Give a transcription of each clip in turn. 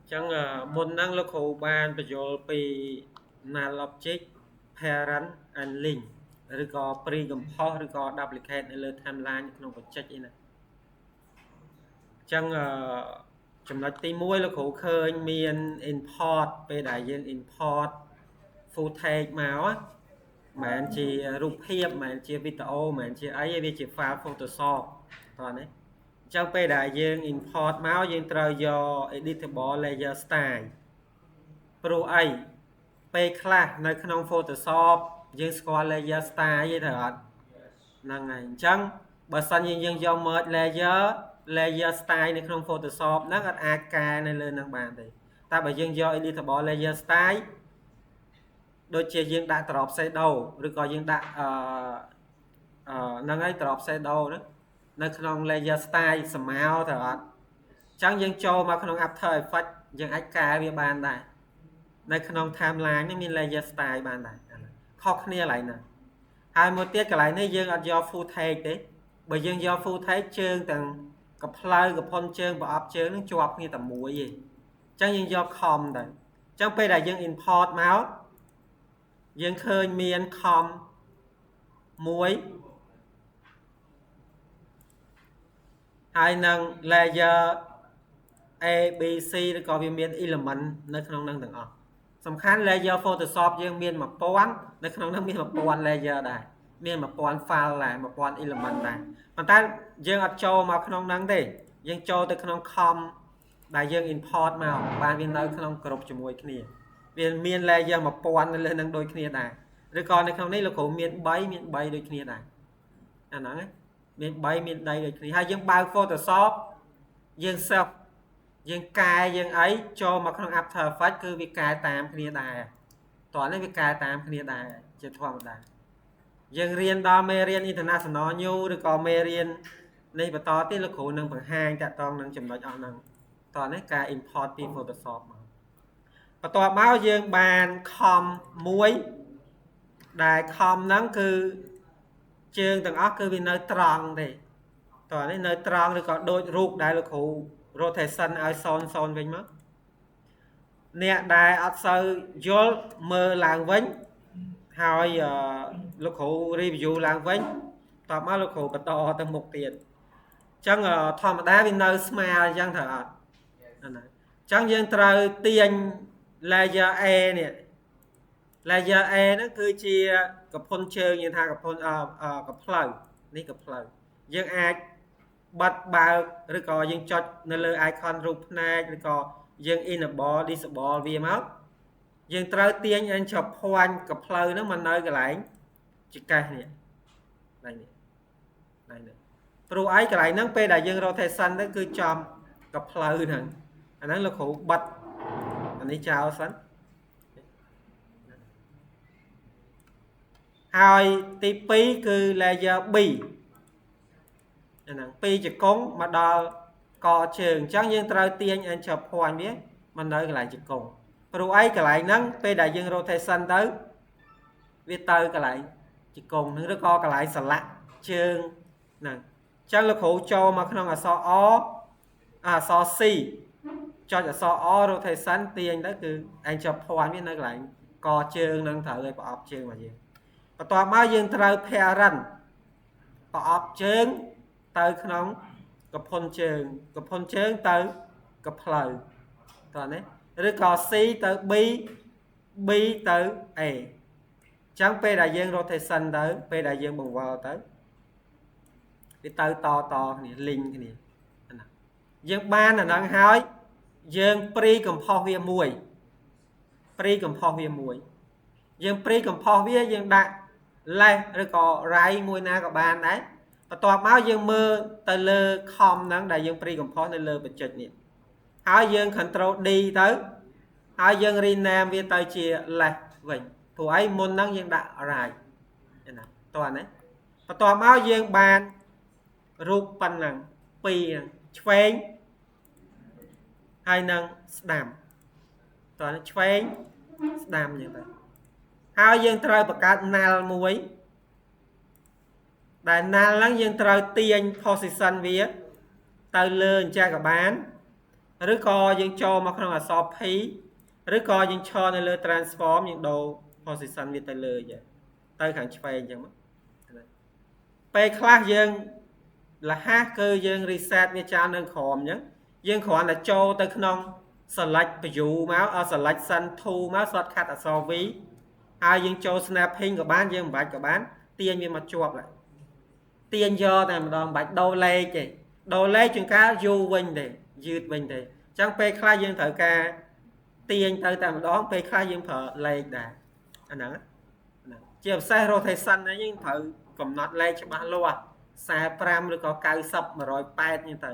chẳng môn năng lực hữu ban bây giờ bị null object parent and link ឬក៏ pre-compose ឬក៏ duplicate នៅលើ timeline ក្នុង project អីណាចឹងចំណុចទី1លោកគ្រូឃើញមាន import ពេលដែលយើង import footage មកមិនមែនជារូបភាពមិនមែនជាវីដេអូមិនមែនជាអីទេវាជា file Photoshop តោះនេះអញ្ចឹងពេលដែលយើង import មកយើងត្រូវយក editable layer style ព្រោះអីពេលខ្លះនៅក្នុង Photoshop យើងស្គាល់ layer style ទេត្រូវអត់ហ្នឹងហើយអញ្ចឹងបើសិនយើងយក merge layer style នៅក្នុង Photoshop ហ្នឹងអត់អាចកែនៅលើហ្នឹងបានទេតែបើយើងយក editable layer style ដូចជាយើងដាក់ drop shadow ឬក៏យើងដាក់ហ្នឹងហើយ drop shadow ហ្នឹងនៅក្នុង layer style ស្មៅត្រូវអត់អញ្ចឹងយើងចូលមកក្នុង After Effects យើងអាចកែវាបានដែរនៅក្នុង timeline នេះមាន layer style បានដែរខុសគ្នាកន្លែងណាហើយមួយទៀតកន្លែងនេះយើងអត់យក full take ទេបើយើងយក full take ជើងទាំងកផ្លៅកផុនជើងប្រអប់ជើងនឹងជាប់គ្នាតែមួយទេអញ្ចឹងយើងយក com ទៅអញ្ចឹងពេលដែលយើង import មកយើងឃើញមាន com មួយហើយនឹង layer A B C ឬក៏វាមាន element នៅក្នុងហ្នឹងទាំងអស់សំខាន់ layer Photoshop យើងមាន 1000 នៅក្នុងហ្នឹងមាន 1000 layer ដែរមាន 1000 file ដែរ 1000 element ដែរប៉ុន្តែយើងអត់ចូលមកក្នុងហ្នឹងទេយើងចូលទៅក្នុង com ដែលយើង import មកបានវានៅក្នុងក្រុមជាមួយគ្នាវាមាន layer 1000 នៅលើហ្នឹងដូចគ្នាដែរឬក៏នៅក្នុងនេះលោកគ្រូមាន3ដូចគ្នាដែរអាហ្នឹងមាន3មានដីដូចគ្នាហើយយើងបើក Photoshop យើង self យើងកែយើងអីចូលមកក្នុង After Effects គឺវាកែតាមគ្នាដែរតោះនេះវាកែតាមគ្នាដែរជាធម្មតាយើងរៀនដល់មេរៀន International New ឬក៏មេរៀននេះបន្តទៀតលោកគ្រូនឹងបង្ហាញតាក់ទងនឹងចំណុចអស់ហ្នឹងតោះនេះការ import ពី Photoshop មកបន្ទាប់មកយើងបាន com មួយដែល com ហ្នឹងគឺជើងទាំងអស់គឺវានៅត្រង់ទេតោះនេះនៅត្រង់ឬក៏ដូចរូបដែលលោកគ្រូ rotation ឲ្យ0វិញមកអ្នកដែលអត់សូវយល់មើលឡើងវិញហើយលោកគ្រូ review ឡើងវិញតបមកលោកគ្រូបន្តទៅមុខទៀតអញ្ចឹងធម្មតាវានៅស្មើអញ្ចឹងត្រូវអត់ហ្នឹងហើយអញ្ចឹងយើងត្រូវទាញ layer A នេះ layer A ហ្នឹងគឺជាកផុនជើងយើងថាកផុនកផ្លូវនេះកផ្លូវយើងអាចបិទបើកឬក៏យើងចុចនៅលើ icon រូបភ្នែកឬក៏យើង enable disable វាមកយើងត្រូវទាញអញ្ចប់ភ័ណ្ឌកផ្លូវហ្នឹងមកនៅកន្លែងចកេះនេះដៃនេះព្រោះអីកន្លែងហ្នឹងពេលដែលយើង rotation ទៅគឺចំកផ្លូវហ្នឹងអាហ្នឹងលោកគ្រូបិទអានេះចោលសិនហើយទី2គឺ layer B ហ្នឹងពីជង្គង់មកដល់កជើងអញ្ចឹងយើងត្រូវទាញអញ្ចប់ភ័ណ្ឌវាមកនៅកន្លែងជង្គង់ព្រោះអីកន្លែងហ្នឹងពេលដែលយើង rotation ទៅវាទៅកន្លែងជង្គង់ហ្នឹងឬក៏កន្លែងស្លាក់ជើងហ្នឹងអញ្ចឹងលោកគ្រូចូលមកក្នុងអក្សរ O អក្សរ C ចុចអក្សរ O rotation ទាញទៅគឺអញ្ចប់ភ័ណ្ឌវានៅកន្លែងកជើងហ្នឹងត្រូវឲ្យប្រអប់ជើងមកយើងបន្ទាប់មកយើងត្រូវ parent ប្រអប់ជើងទៅក្នុងកផុនជើងទៅកផ្លូវតោះនេះឬក៏ C ទៅ B ទៅ A អញ្ចឹងពេលដែលយើង rotation ទៅពេលដែលយើងបង្វិលទៅវាទៅតគ្នា link គ្នាណាយើងបានអាហ្នឹងហើយយើង pre-compose វាមួយ pre-compose វាមួយយើង pre-compose វាយើងដាក់ left ឬក៏ right មួយណាក៏បានដែរបន្ទាប់មកយើងមើលទៅលើ com ហ្នឹងដែលយើង pre-compose នៅលើបច្ចេកនេះហើយយើង control D ទៅហើយយើង rename វាទៅជា left វិញព្រោះអីមុនហ្នឹងយើងដាក់ right ណាតោះណាបន្ទាប់មកយើងបានរូបប៉ុណ្ណឹងពីរហ្នឹងឆ្វេងហើយនឹងស្ដាំតោះឆ្វេងស្ដាំអញ្ចឹងទៅហើយយើងត្រូវបង្កើត null មួយដែល null ហ្នឹងយើងត្រូវទាញ position វាទៅលើអញ្ចឹងក៏បាន ឬក៏យើងចូលមកក្នុងអក្សរ P ឬក៏យើងឈរនៅលើ transform យើងដូរ position វាទៅលើចឹងទៅខាងឆ្វេងចឹងមកពេលខ្លះយើងលះគឺយើង reset វាចោលនៅក្រោមចឹងយើងគ្រាន់តែចូលទៅក្នុង select view មក select sun to មក shortcut អក្សរ V ហើយយើងចូល snapping ក៏បានយើងមិនបាច់ក៏បានទាញវាមកជាប់lạiទាញយកតែម្ដងមិនបាច់ដូរលេខទេដូរលេខជួនកាលយូរវិញទេយឺតវិញទេអញ្ចឹងពេលខ្លះយើងត្រូវការទាញទៅតែម្ដងពេលខ្លះយើងប្រើលេខដែរអាហ្នឹងជាពិសេស rotation នេះយើងត្រូវកំណត់លេខច្បាស់លាស់45ឬក៏90 180នេះទៅ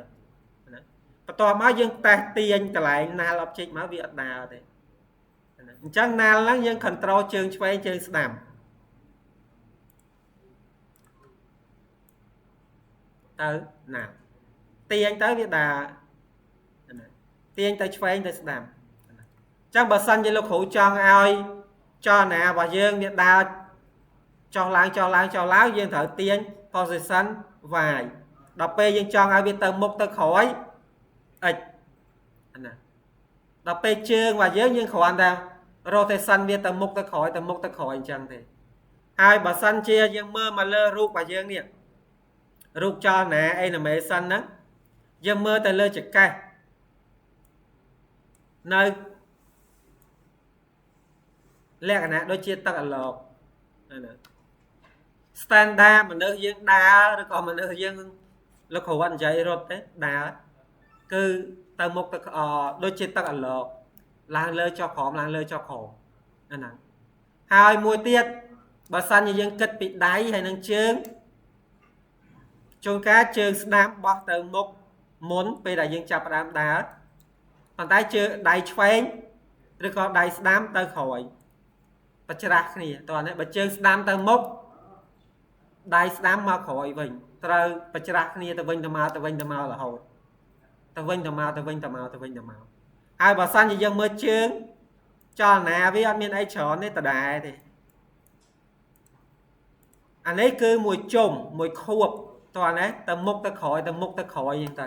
ណាបន្ទាប់មកយើងតេស្តទាញកន្លែង null object មកវាអត់ដើរទេអញ្ចឹង null ហ្នឹងយើង control ជើងឆ្វេងជើងស្ដាំទៅណាទាញទៅវាដើរទាញទៅឆ្វេងទៅស្ដាំអញ្ចឹងបើសិនជាលោកគ្រូចង់ឲ្យចលនារបស់យើងវាដើរចុះឡើងយើងត្រូវទាញ position y ដល់ពេលយើងចង់ឲ្យវាទៅមុខទៅក្រោយ x ណាដល់ពេលជើងរបស់យើងគ្រាន់តែ rotation វាទៅមុខទៅក្រោយអញ្ចឹងទេហើយបើសិនជាយើងមើលមកលើរូបរបស់យើងនេះរូបចលនា animation ហ្នឹងយើងមើលទៅលើចង្កេះនៅលក្ខណៈដូចជាទឹកអាឡុកណា standard មនុស្សយើងដើរឬក៏មនុស្សយើងលោកគ្រូអត់និយាយរត់ទេដើរគឺទៅមុខទៅដូចជាទឹកអាឡុកឡើងលើចុះក្រោមឡើងលើចុះក្រោមហ្នឹងហើយមួយទៀតបើសិនជាយើងគិតពីដៃហើយនឹងជើងជួនកាលជើងស្ដាំបោះទៅមុខមុនពេលដែលយើងចាប់ផ្ដើមដើរប៉ុន្តែជើងដៃឆ្វេងឬក៏ដៃស្ដាំទៅក្រោយបច្ច្រាស់គ្នាតោះនេះបើជើងស្ដាំទៅមុខដៃស្ដាំមកក្រោយវិញត្រូវបច្ច្រាស់គ្នាទៅវិញទៅមករហូតទៅវិញទៅមកហើយបើសិនជាយើងមើលជើងចលនាវាអត់មានអីច្រើនទេដដែលទេអានេះគឺមួយជុំមួយខួបតោះណាទៅមុខទៅក្រោយអញ្ចឹងទៅ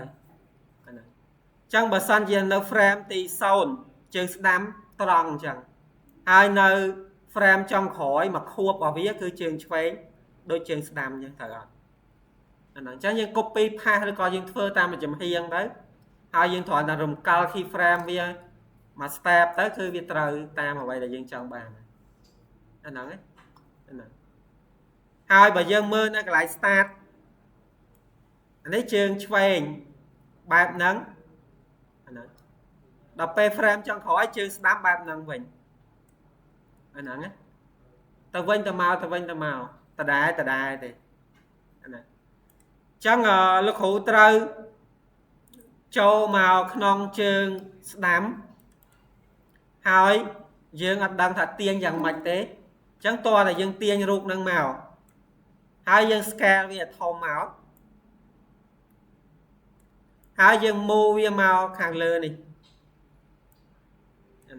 អញ្ចឹងបើសិនជានៅ frame ទី0ជើងស្ដាំត្រង់អញ្ចឹងហើយនៅ frame ចុងក្រោយមកខួបរបស់វាគឺជើងឆ្វេងដូចជើងស្ដាំអញ្ចឹងត្រូវអត់អញ្ចឹងយើង copy paste ឬក៏យើងធ្វើតាមមួយចំហៀងទៅហើយយើងគ្រាន់តែរំកិល key frame វាមួយ step ទៅគឺវាត្រូវតាមអ្វីដែលយើងចង់បានអាហ្នឹងហើយបើយើងមើលនៅកន្លែង start អានេះជើងឆ្វេងបែបហ្នឹងអាហ្នឹងដល់ពេល frame ចុងក្រោយជើងស្ដាំបែបហ្នឹងវិញអាហ្នឹងទៅវិញទៅមកដដែលទេអាហ្នឹងអញ្ចឹងលោកគ្រូត្រូវចូលមកក្នុងជើងស្ដាំហើយយើងអត់ដឹងថាទាញយ៉ាងម៉េចទេអញ្ចឹងតើតែយើងទាញរូបហ្នឹងមកហើយយើង scale វាធំមកហើយយើង move វាមកខាងលើនេះ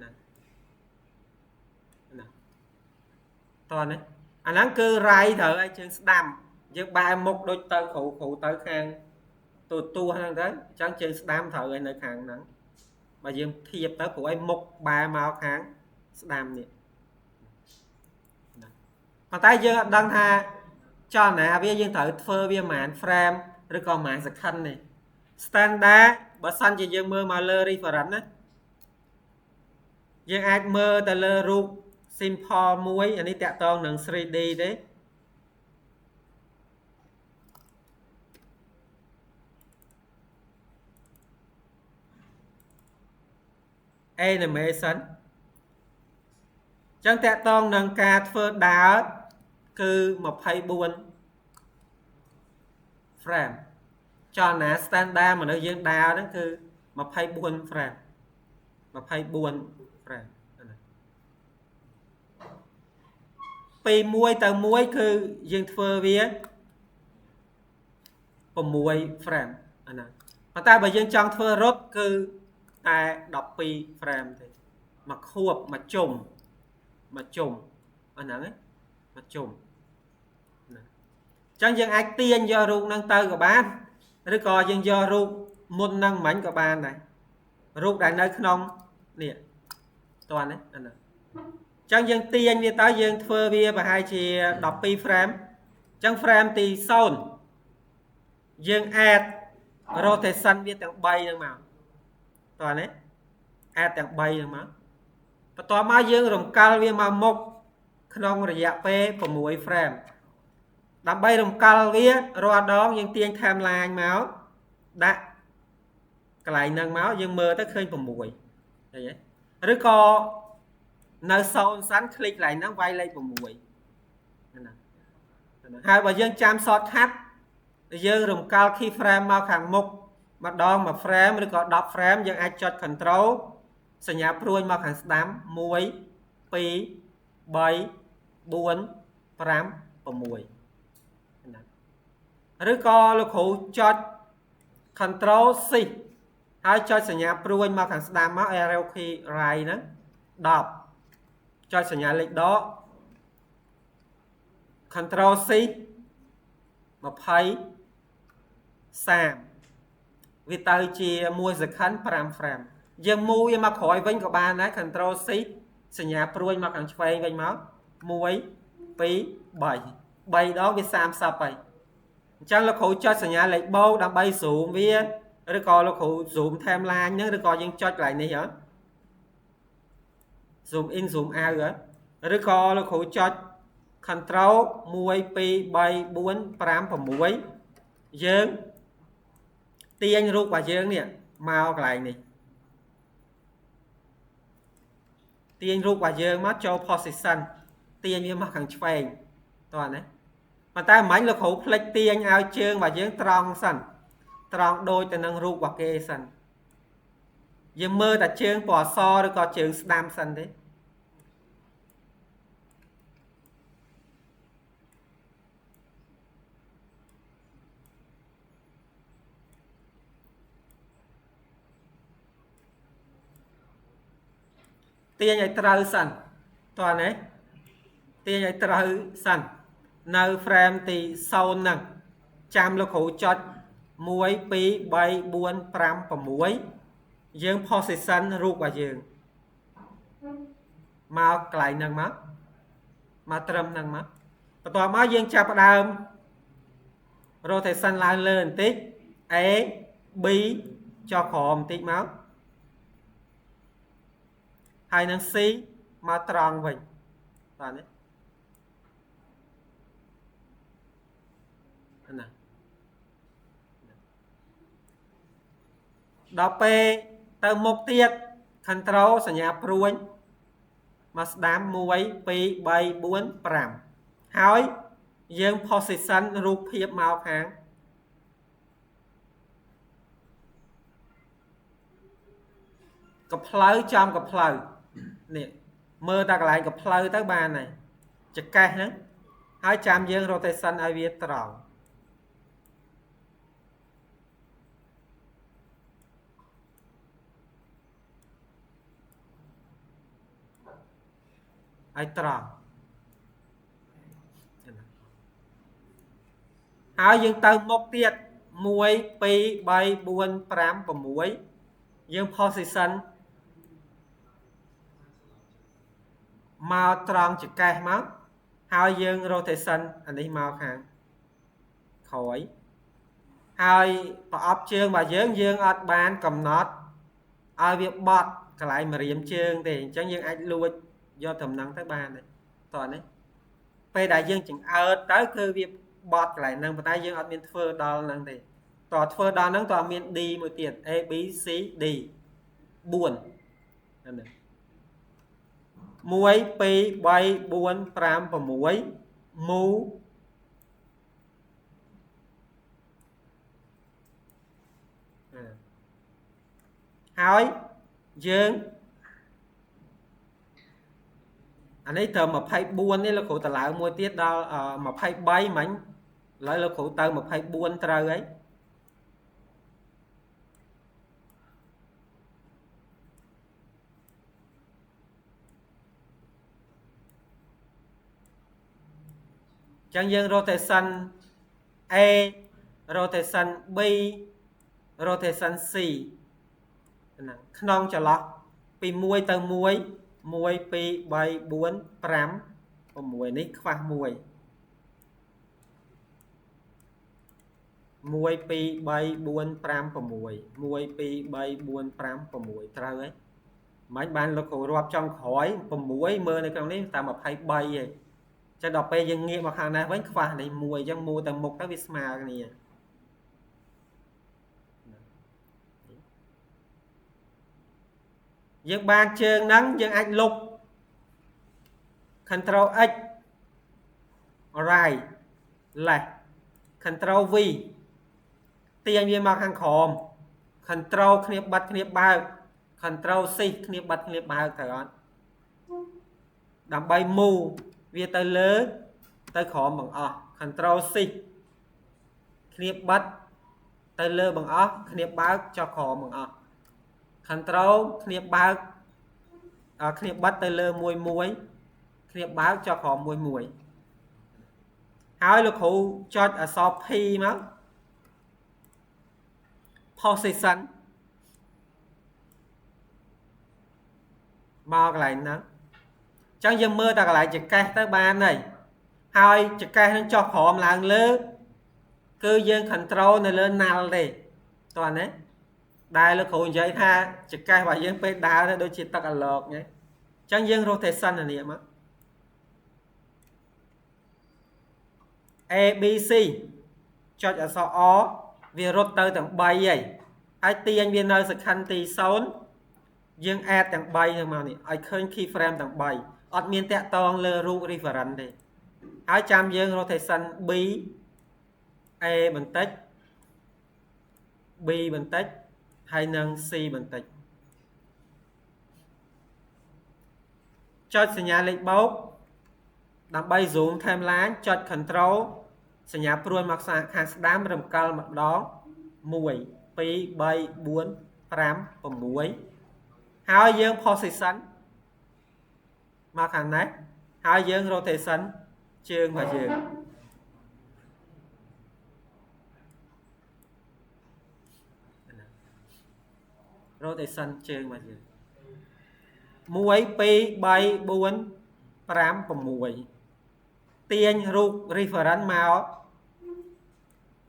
ណាតើនេះអាហ្នឹងគឺ right ត្រូវឲ្យជើងស្ដាំយើងបែរមុខដូចទៅគ្រូទៅខាងទូហ្នឹងទៅអញ្ចឹងជើងស្ដាំត្រូវឲ្យនៅខាងហ្នឹងបើយើងធៀបទៅព្រោះឲ្យមុខបែរមកខាងស្ដាំនេះប៉ុន្តែយើងអត់ដឹងថាចលនាវាយើងត្រូវធ្វើវាប្រហែល frame ឬក៏ប្រហែល second នេះ standard បើសិនជាយើងមើលមកលើ reference ណាយើងអាចមើលទៅលើរូប simple មួយអានេះតាក់ទងនឹង 3D ទេanimation ចឹងតាក់ទងនឹងការធ្វើដើរគឺ24 frame ចលនា standard មនុស្សយើងដើរហ្នឹងគឺ24 frame ពីមួយទៅមួយគឺយើងធ្វើវា6 frame អាហ្នឹងប៉ុន្តែបើយើងចង់ធ្វើរត់គឺតែ12 frame ទេមកខួបមកជុំអាហ្នឹងមកជុំណាអញ្ចឹងយើងអាចទាញយករូបហ្នឹងទៅក៏បានឬក៏យើងយករូបមុនហ្នឹងមិញក៏បានដែរ រូបដែលនៅក្នុងនេះតើណាអាហ្នឹងចឹងយើងទាញវាទៅយើងធ្វើវាប្រហែលជា12 frame ចឹង frame ទី0យើង add rotation វាទាំង3ហ្នឹងមកតើណា add ទាំង3ហ្នឹងមកបន្ទាប់មកយើងរំកិលវាមកមុខក្នុងរយៈពេល6 frame ដើម្បីរំកិលវារាល់ដងយើងទាញ timeline មកដាក់កន្លែងហ្នឹងមកយើងមើលទៅឃើញ6ឃើញទេឬក៏នៅ0សិនคลิกកន្លែងហ្នឹងវាយលេខ6ណាហើយបើយើងចាំ shortcut យើងរំកិល key frame មកខាងមុខម្ដងមួយ frame ឬក៏10 frame យើងអាចចុច control សញ្ញាព្រួយមកខាងស្ដាំ1 2 3 4 5 6ឬក៏លោកគ្រូចុច control shift ហើយចុចសញ្ញាព្រួយមកខាងស្ដាំមក arrow key right ហ្នឹង10ចុចសញ្ញាលេខដក control shift 20 30វាទៅជា1 second 5 frame យើងមូវាមកក្រោយវិញក៏បានដែរ control shift សញ្ញាព្រួយមកខាងឆ្វេងវិញមក1 2 3 3ដងវា30ហើយអញ្ចឹងលោកគ្រូចុចសញ្ញាលេខបូកដើម្បី zoom វាឬក៏លោកគ្រូ zoom timeline ហ្នឹងឬក៏យើងចុចកន្លែងនេះហ៎ zoom in zoom out ហ៎ឬក៏លោកគ្រូចុច control 1 2 3 4 5 6យើងទាញរូបរបស់យើងនេះមកកន្លែងនេះទាញរូបរបស់យើងមកចូល position ទាញវាមកខាងឆ្វេងតោះណាប៉ុន្តែមិនលោកគ្រូផ្លិចទាញឲ្យជើងរបស់យើងត្រង់សិនត្រង់ដូចទៅនឹងរូបរបស់គេសិនយើងមើលតែជើងពណ៌សឬក៏ជើងស្ដាំសិនទេទាញឲ្យត្រូវសិនតោះណាទាញឲ្យត្រូវសិននៅ frame ទី0ហ្នឹងចាំលោកគ្រូចុច1 2 3 4 5 6យើង position រូបរបស់យើងមកកន្លែងហ្នឹងមកត្រឹមហ្នឹងមកបន្ទាប់មកយើងចាប់ផ្ដើម rotation ឡើងលើបន្តិច A B ចុះក្រោមបន្តិចមកហើយនឹង C មកត្រង់វិញបាទនេះណាដល់ពេលទៅមុខទៀត control សញ្ញាព្រួយមកស្ដាំ1 2 3 4 5ហើយយើង position រូបភាពមកខាងកផ្លូវចំកផ្លូវនេះមើលតែកន្លែងកផ្លូវទៅបានហើយចកេះហ្នឹងហើយចាំយើង rotation ឲ្យវាត្រង់ឲ្យត្រង់ហើយយើងទៅមុខទៀត1 2 3 4 5 6យើង position មកត្រង់ចកេះមកហើយយើង rotation អានេះមកខាងក្រោយហើយប្រអប់ជើងរបស់យើងអត់បានកំណត់ឲ្យវាបត់កន្លែងម្រាមជើងទេអញ្ចឹងយើងអាចលួចយកតំណឹងទៅបានទេតោះនេះពេលដែលយើងចង្អើតទៅគឺវាបត់កន្លែងហ្នឹងប៉ុន្តែយើងអត់មានធ្វើដល់ហ្នឹងទេតោះធ្វើដល់ហ្នឹងតោះមាន D មួយទៀត A B C D 4ហ្នឹង1 2 3 4 5 6 move ហើយយើងអានេះត្រឹម24នេះលោកគ្រូតឡើងមួយទៀតដល់23មិញឥឡូវលោកគ្រូទៅ24ត្រូវហើយចឹងយើង rotation A rotation B rotation C ខ្នងចន្លោះពី1ទៅ1 1 2 3 4 5 6នេះខ្វះ1 1 2 3 4 5 6 1 2 3 4 5 6ត្រូវហើយមិនបានលោកគ្រូរាប់ចុងក្រោយ6មើលនៅក្នុងនេះតែ23ឯងចឹងដល់ពេលយើងងាកមកខាងនេះវិញខ្វះនេះ1អញ្ចឹងមួទៅមុខទៅវាស្មើគ្នាយើងបានជើងហ្នឹងយើងអាចលុប Ctrl X right left Ctrl V ទាញវាមកខាងក្រោម Ctrl គ្នាបិទគ្នាបើក Ctrl C គ្នាបិទគ្នាបើកត្រូវអត់ដើម្បី move វាទៅលើទៅក្រោមបង្អស់ Ctrl C គ្នាបិទទៅលើបង្អស់គ្នាបើកចុះក្រោមបង្អស់ Ctrl គ្នាបើកគ្នាបិទទៅលើមួយគ្នាបើកចុះក្រោមមួយហើយលោកគ្រូចុចអក្សរ P មក position មកកន្លែងហ្នឹងអញ្ចឹងយើងមើលតែកន្លែងចង្កេះទៅបានហើយហើយចង្កេះនឹងចុះក្រោមឡើងលើគឺយើង control នៅលើ null ទេតោះណាដែលលោកគ្រូនិយាយថាចង្កេះរបស់យើងពេលដើរទៅដូចជាទឹកអាឡុកហ្នឹងអញ្ចឹងយើង rotation អានេះមក A B C ចុចអក្សរ O វារត់ទៅទាំង3ហើយហើយទាញវានៅសក្ខន្ទី0យើង add ទាំង3ហ្នឹងមកនេះឲ្យឃើញ key frame ទាំង3អត់មានតាក់ទងលើរូប reference ទេហើយចាំយើង rotation B A បន្តិច B បន្តិចហើយនឹង C បន្តិចចុចសញ្ញាលេខបូកដើម្បី zoom timeline ចុច control សញ្ញាព្រួយមកខាងស្ដាំរំកិលម្ដង1 2 3 4 5 6ហើយយើង position មកខាងនេះហើយយើង rotation ជើងរបស់យើងrotation ជើងរបស់យើង1 2 3 4 5 6ទាញរូប reference មក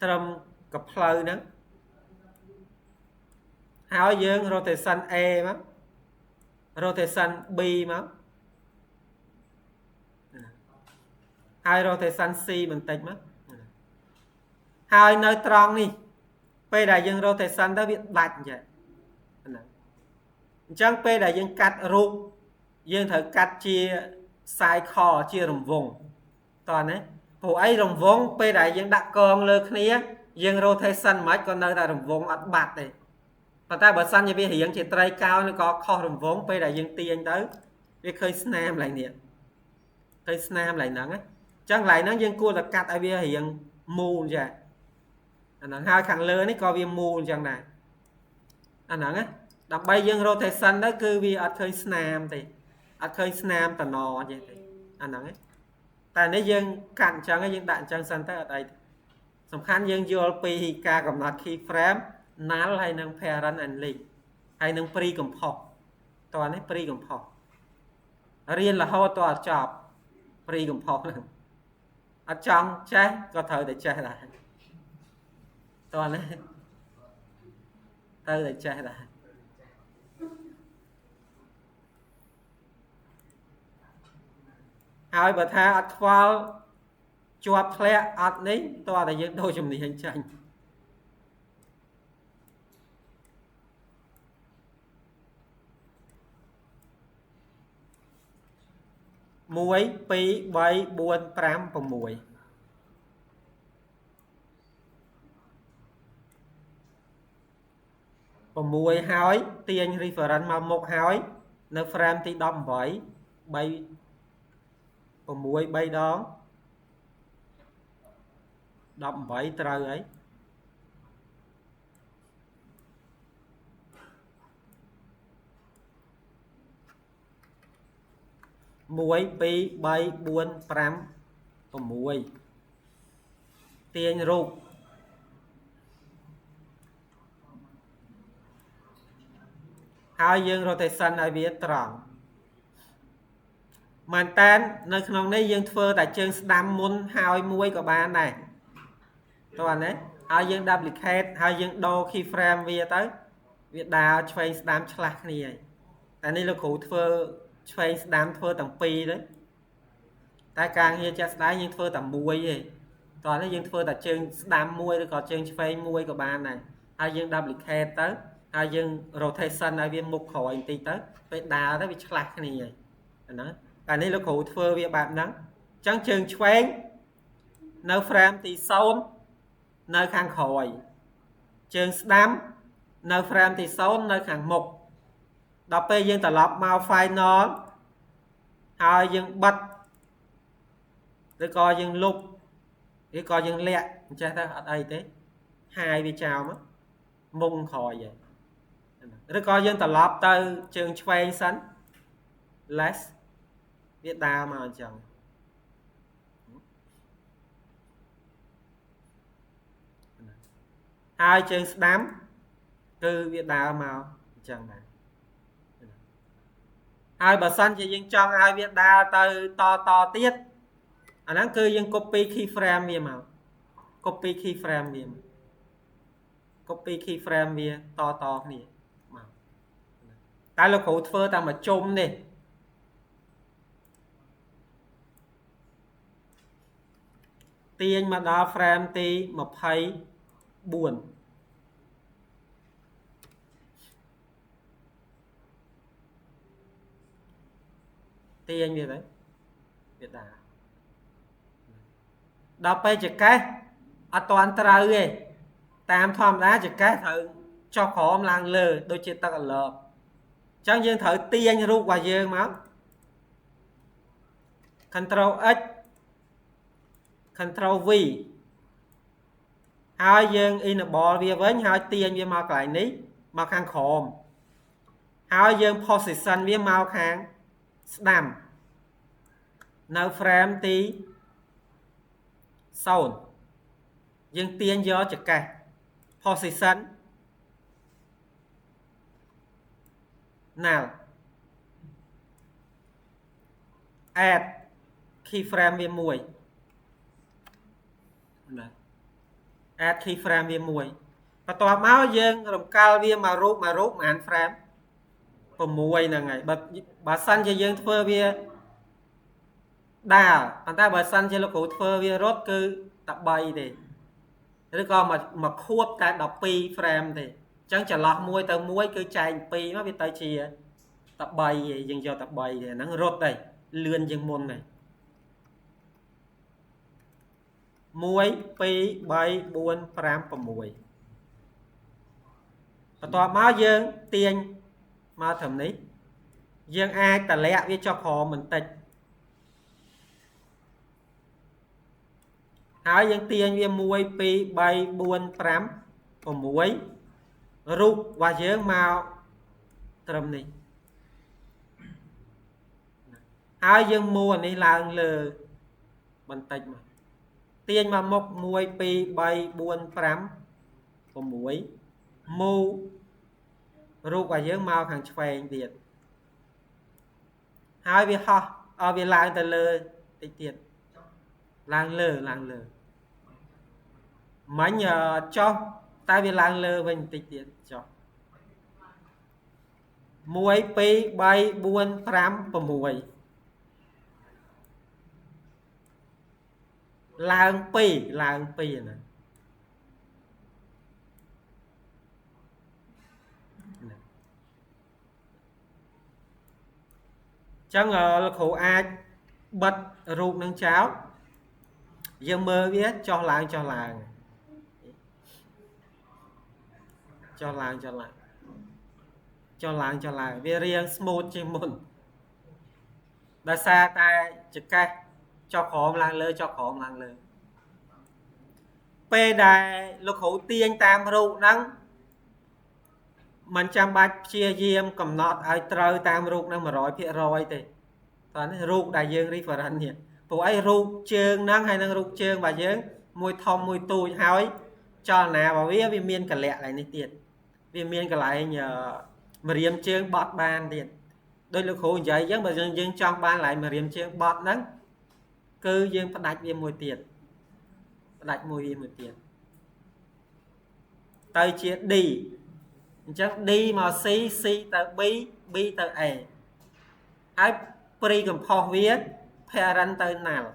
ត្រឹមកផ្លូវហ្នឹងហើយយើង rotation A មក rotation B មកហើយ rotation C បន្តិចមកហើយនៅត្រង់នេះពេលដែលយើង rotation ទៅវាដាច់អញ្ចឹងអញ្ចឹងពេលដែលយើងកាត់រូបយើងត្រូវកាត់ជា cycle ជារង្វង់តោះណាព្រោះអីរង្វង់ពេលដែលយើងដាក់កងលើគ្នាយើង rotation មិនក៏នៅតែរង្វង់អត់បាត់ទេប៉ុន្តែបើសិនជាវារៀងជាត្រីកោណឬក៏ខុសរង្វង់ពេលដែលយើងទាញទៅវាឃើញស្នាមឡើងនេះឃើញស្នាមឡើងហ្នឹងអញ្ចឹងកន្លែងហ្នឹងយើងគួរតែកាត់ឲ្យវារៀងមូលចាអាហ្នឹងហើយខាងលើនេះក៏វាមូលអញ្ចឹងដែរអាហ្នឹងដើម្បីយើង rotation ទៅគឺវាអត់ឃើញស្នាមទេអត់ឃើញស្នាមតំណអញ្ចឹងទេអាហ្នឹងតែនេះយើងកាត់អញ្ចឹងយើងដាក់អញ្ចឹងសិនទៅអត់អីសំខាន់យើងយល់ពីការកំណត់ key frame null ហើយនឹង parent and link ហើយនឹង pre compose តោះនេះ pre compose រៀនរហូតតអត់ចប់ pre compose ហ្នឹងអត់ចង់ចេះក៏ត្រូវតែចេះដែរតោះនេះត្រូវតែចេះដែរហើយបើថាអត់ខ្វល់ជាប់ធ្លាក់អត់នេះតើតែយើងដូរជំនាញចាញ់1 2 3 4 5 6 6ហើយទាញ reference មកមុខហើយនៅ frame ទី18 3 6 3ដង18ត្រូវហើយ1 2 3 4 5 6ទាញរូប ហើយយើង rotation ឲ្យវាត្រង់មែនតែននៅក្នុងនេះយើងធ្វើតែជើងស្ដាំមុនហើយមួយក៏បានដែរតោះណាហើយយើង duplicate ហើយយើងដូរ keyframe វាទៅវាដើរឆ្វេងស្ដាំឆ្លាស់គ្នាហើយតែនេះលោកគ្រូធ្វើឆ្វេងស្ដាំធ្វើទាំងពីរទៅតែការងារចាក់ស្ដាយយើងធ្វើតែមួយទេតោះនេះយើងធ្វើតែជើងស្ដាំមួយឬក៏ជើងឆ្វេងមួយក៏បានដែរហើយយើង duplicate ទៅហើយយើង rotation ឲ្យវាមុខក្រោយបន្តិចទៅពេលដើរទៅវាឆ្លាស់គ្នាហើយអាហ្នឹងតែនេះលោកគ្រូធ្វើវាបែបហ្នឹងអញ្ចឹងជើងឆ្វេងនៅ frame ទី0នៅខាងក្រោយជើងស្ដាំនៅ frame ទី0នៅខាងមុខដល់ពេលយើងត្រឡប់មក final ហើយយើងបិទឬក៏យើងលុបឬក៏យើងលាក់អញ្ចេះទៅអត់អីទេហាយវាចោលមកមុងក្រោយហើយឬក៏យើងត្រឡប់ទៅជើងឆ្វេងសិន less វាដើរមកអញ្ចឹងហើយជើងស្ដាំគឺវាដើរមកអញ្ចឹងដែរហើយបើសិនជាយើងចង់ឲ្យវាដើរទៅតទៀតអាហ្នឹងគឺយើង copy keyframe វាមក copy keyframe វា copy keyframe វាតគ្នាមកតែលោកគ្រូធ្វើតែមួយជុំនេះទាញមកដល់ frame ទី24ទាញវាទៅវាដើរដល់ពេលចកេះអត់តាន់ត្រូវទេតាមធម្មតាចកេះត្រូវចុះក្រោមឡើងលើដូចជាទឹកអន្លកអញ្ចឹងយើងត្រូវទាញរូបរបស់យើងមក Ctrl X Ctrl V ហើយយើង enable វាវិញហើយទាញវាមកកន្លែងនេះមកខាងក្រោមហើយយើង position វាមកខាងស្ដាំនៅ frame ទី0យើងទាញយកចកេះ position null add keyframe វាមួយណា add keyframe វាមួយបន្ទាប់មកយើងរំកិលវាមករូបប៉ុន្មាន frame 6ហ្នឹងហើយបើសិនជាយើងធ្វើវាដើរប៉ុន្តែបើសិនជាលោកគ្រូធ្វើវារត់គឺតែ3ទេឬក៏មកខួបតែ12 frame ទេអញ្ចឹងចន្លោះមួយទៅមួយគឺចែក2មកវាទៅជាតែ3ទេយើងយកតែ3ទេហ្នឹងរត់ដែរលឿនជាងមុនដែរ1 2 3 4 5 6បន្ទាប់មកយើងទាញមកត្រឹមនេះយើងអាចតម្លាក់វាចុះក្រោមបន្តិចហើយយើងទាញវា1 2 3 4 5 6រូបរបស់យើងមកត្រឹមនេះហើយយើងមួអានេះឡើងលើបន្តិចមកទាញមកមុខ1 2 3 4 5 6មូរូបរបស់យើងមកខាងឆ្វេងទៀតហើយវាហោះឲ្យវាឡើងទៅលើតិចទៀតឡើងលើមិញចុះតែវាឡើងលើវិញបន្តិចទៀតចុះ1 2 3 4 5 6ឡើង2ហ្នឹងចឹងលោកគ្រូអាចបិទរូបនឹងចោលយើងមើលវាចុះឡើងវារៀង smooth ជាងមុនដោយសារតែចកេះចុះក្រោមឡើងលើពេលដែលលោកគ្រូទាញតាមរូបហ្នឹងមិនចាំបាច់ព្យាយាមកំណត់ឲ្យត្រូវតាមរូបហ្នឹង 100% ទេតោះនេះរូបដែលយើង reference នេះព្រោះអីរូបជើងហ្នឹងហើយនឹងរូបជើងរបស់យើងមួយធំមួយទូចហើយចលនារបស់វាមានកលៈកន្លែងនេះទៀតវាមានកន្លែង mà riêng chương bọt bàn điện đôi lúc khổ vậy chứ mà dương trong ban lại mà riêng chương bọt nắng cứ dương phát đạch viên mùi tiền đạch mùi viên mùi tiền tới chia đi chắc đi mà si si tới bi tới a ai pri cầm phò viết phe răn tới nào